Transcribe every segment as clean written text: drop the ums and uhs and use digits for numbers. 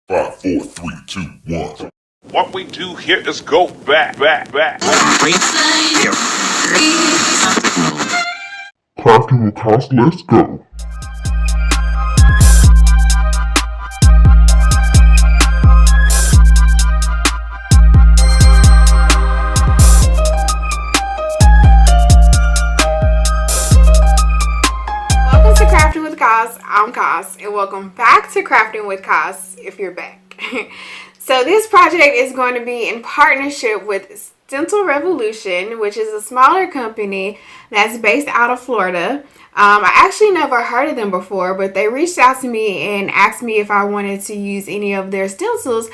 5, 4, 3, 2, 1. What we do here is go back. Crafting with cost, let's go. Welcome to Crafting with Cos. I'm Cos, and welcome back to Crafting with Cos if you're back. So this project is going to be in partnership with Stencil Revolution, which is a smaller company that's based out of Florida. I actually never heard of them before, but they reached out to me and asked me if I wanted to use any of their stencils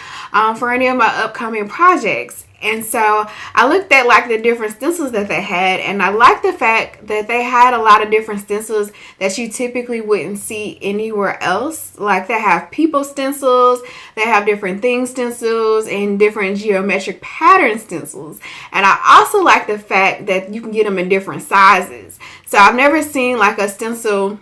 for any of my upcoming projects. And so I looked at like the different stencils that they had, and I liked the fact that they had a lot of different stencils that you typically wouldn't see anywhere else. Like they have people stencils, they have different thing stencils, and different geometric pattern stencils. And I also like the fact that you can get them in different sizes. So I've never seen like a stencil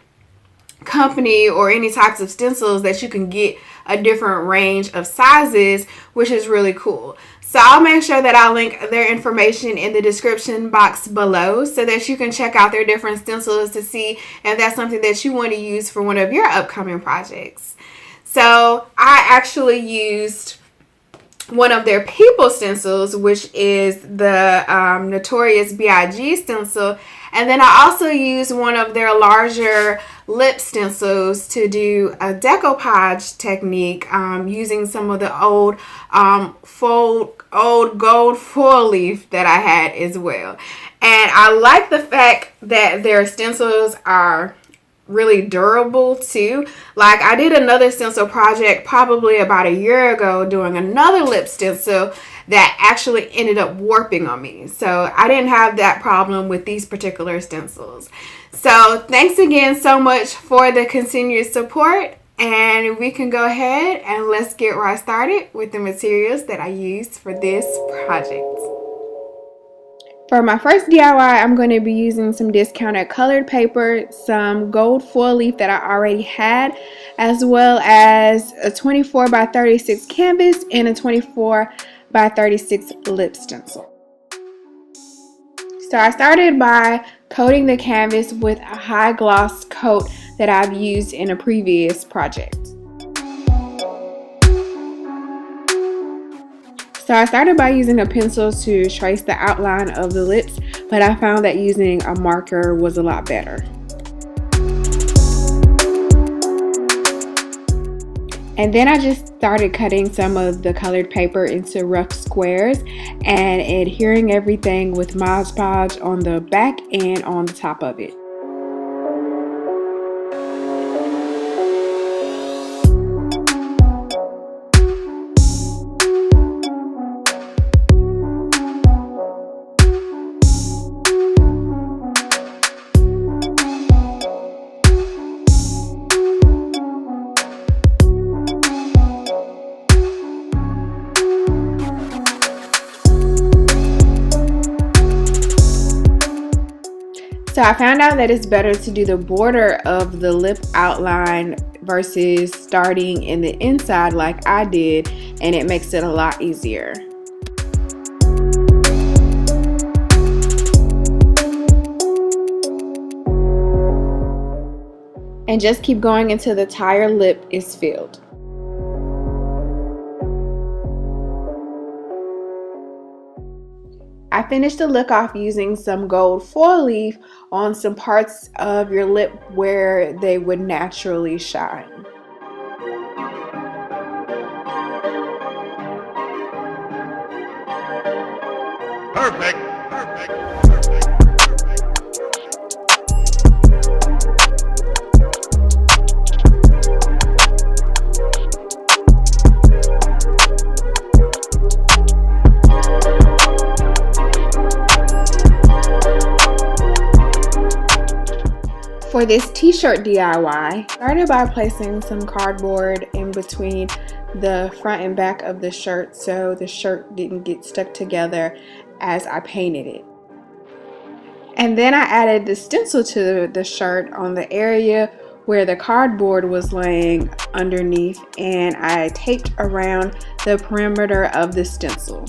company or any types of stencils that you can get a different range of sizes, which is really cool. So I'll make sure that I link their information in the description box below so that you can check out their different stencils to see if that's something that you want to use for one of your upcoming projects. So I actually used one of their people stencils, which is the Notorious B.I.G stencil. And then I also used one of their larger lip stencils to do a decoupage technique using some of the old gold foil leaf that I had as well. And I like the fact that their stencils are really durable too. Like I did another stencil project probably about a year ago doing another lip stencil that actually ended up warping on me. So I didn't have that problem with these particular stencils. So thanks again so much for the continued support, and we can go ahead and let's get right started with the materials that I used for this project. For my first DIY, I'm going to be using some discounted colored paper, some gold foil leaf that I already had, as well as a 24 by 36 canvas and a 24 by 36 lip stencil. So I started by coating the canvas with a high gloss coat that I've used in a previous project. So I started by using a pencil to trace the outline of the lips, but I found that using a marker was a lot better. And then I just started cutting some of the colored paper into rough squares and adhering everything with Mod Podge on the back and on the top of it. So I found out that it's better to do the border of the lip outline versus starting in the inside like I did, and it makes it a lot easier. And just keep going until the entire lip is filled. I finished the look off using some gold foil leaf on some parts of your lip where they would naturally shine. Perfect. For this t-shirt DIY, started by placing some cardboard in between the front and back of the shirt so the shirt didn't get stuck together as I painted it. And then I added the stencil to the shirt on the area where the cardboard was laying underneath, and I taped around the perimeter of the stencil.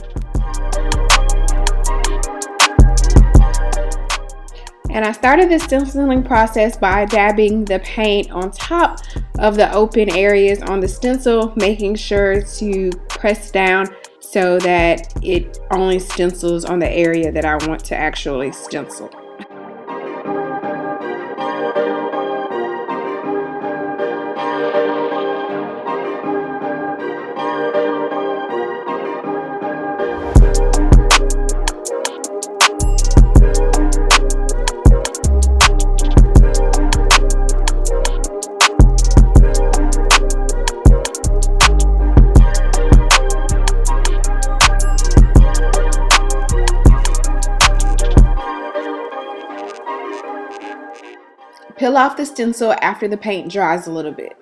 And I started the stenciling process by dabbing the paint on top of the open areas on the stencil, making sure to press down so that it only stencils on the area that I want to actually stencil. Peel off the stencil after the paint dries a little bit.